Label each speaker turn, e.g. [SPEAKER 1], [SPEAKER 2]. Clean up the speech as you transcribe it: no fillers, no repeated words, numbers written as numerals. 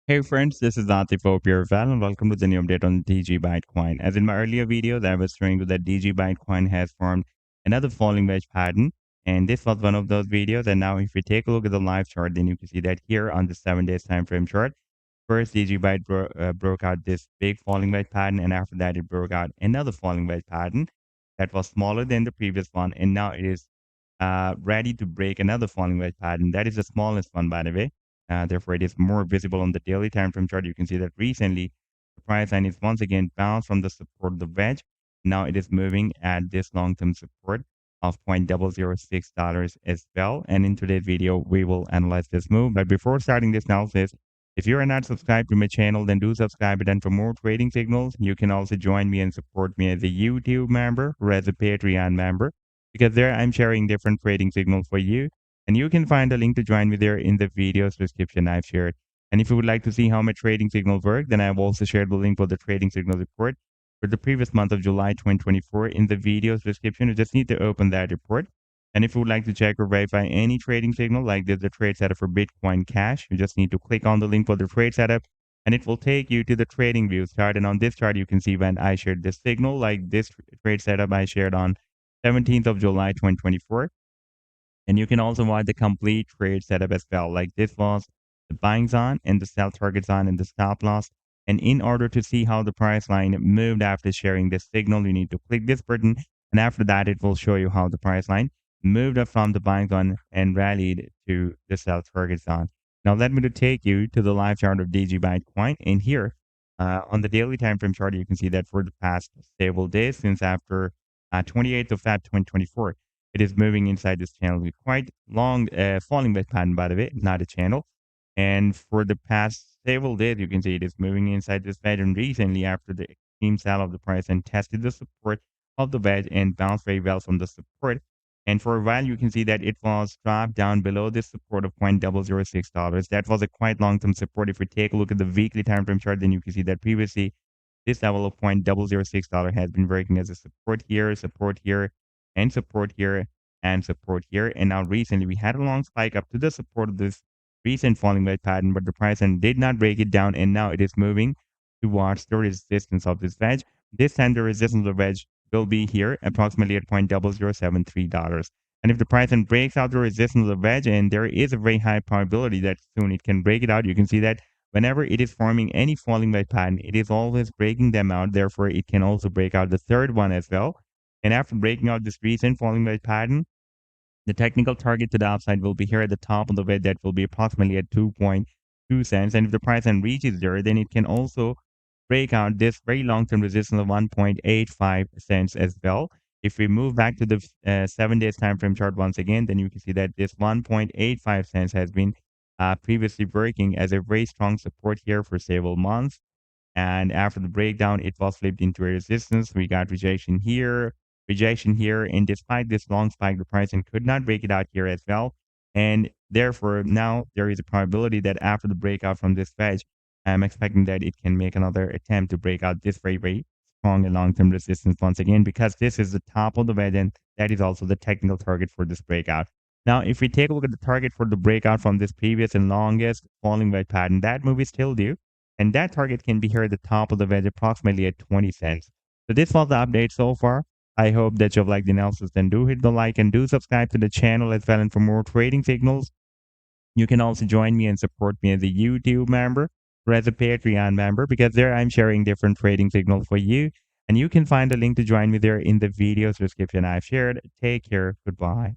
[SPEAKER 1] Hey friends, this is Atif here and welcome to the new update on DGByte coin. As in my earlier videos, I was showing you that DGByte coin has formed another falling wedge pattern, and this was one of those videos. And now, if we take a look at the live chart, then you can see that here on the 7 days time frame chart, first DGByte broke out this big falling wedge pattern, and after that, it broke out another falling wedge pattern that was smaller than the previous one, and now it is ready to break another falling wedge pattern. That is the smallest one, by the way. Therefore, it is more visible on the daily time frame chart. You can see that recently the price line is once again bounced from the support of the wedge. Now it is moving at this long-term support of $0.006 as well. And in today's video, we will analyze this move. But before starting this analysis, if you are not subscribed to my channel, then do subscribe it. And for more trading signals, you can also join me and support me as a YouTube member or as a Patreon member, because there I'm sharing different trading signals for you. And you can find a link to join me there in the video's description I've shared. And if you would like to see how my trading signals work, then I've also shared the link for the trading signal report for the previous month of July 2024 in the video's description. You just need to open that report. And if you would like to check or verify any trading signal, like there's a trade setup for Bitcoin Cash, you just need to click on the link for the trade setup, and it will take you to the trading view chart. And on this chart, you can see when I shared this signal, like this trade setup I shared on 17th of July 2024. And you can also watch the complete trade setup as well. Like this was the buying zone and the sell target zone and the stop loss. And in order to see how the price line moved after sharing this signal, you need to click this button. And after that, it will show you how the price line moved up from the buying zone and rallied to the sell target zone. Now, let me to take you to the live chart of DigiByte coin. And here on the daily time frame chart, you can see that for the past several days since after 28th of Feb 2024, it is moving inside this channel with quite long falling wedge pattern, by the way, not a channel. And for the past several days, you can see it is moving inside this wedge. And recently, after the extreme sell of the price and tested the support of the wedge and bounced very well from the support. And for a while, you can see that it was dropped down below this support of $0.006. That was a quite long-term support. If we take a look at the weekly time frame chart, then you can see that previously this level of $0.006 has been working as a support here, and support here, and support here. And now recently we had a long spike up to the support of this recent falling wedge pattern, but the price and did not break it down, and now it is moving towards the resistance of this wedge. This time the resistance of the wedge will be here approximately at $0.0073. And if the price then breaks out the resistance of the wedge, and there is a very high probability that soon it can break it out, you can see that whenever it is forming any falling wedge pattern, it is always breaking them out. Therefore, it can also break out the third one as well. And after breaking out this recent falling wedge pattern, the technical target to the upside will be here at the top of the wedge. That will be approximately at 2.2 cents. And if the price then reaches there, then it can also break out this very long-term resistance of 1.85 cents as well. If we move back to the 7 days time frame chart once again, then you can see that this 1.85 cents has been previously working as a very strong support here for several months. And after the breakdown, it was flipped into a resistance. We got rejection here, and despite this long spike, the pricing could not break it out here as well. And therefore, now there is a probability that after the breakout from this wedge, I'm expecting that it can make another attempt to break out this very, very strong and long-term resistance once again, because this is the top of the wedge, and that is also the technical target for this breakout. Now, if we take a look at the target for the breakout from this previous and longest falling wedge pattern, that move is still due. And that target can be here at the top of the wedge, approximately at 20 cents. So this was the update so far. I hope that you've liked the analysis. Then do hit the like and do subscribe to the channel as well. And for more trading signals, you can also join me and support me as a YouTube member or as a Patreon member, because there I'm sharing different trading signals for you. And you can find a link to join me there in the video's description I've shared. Take care. Goodbye.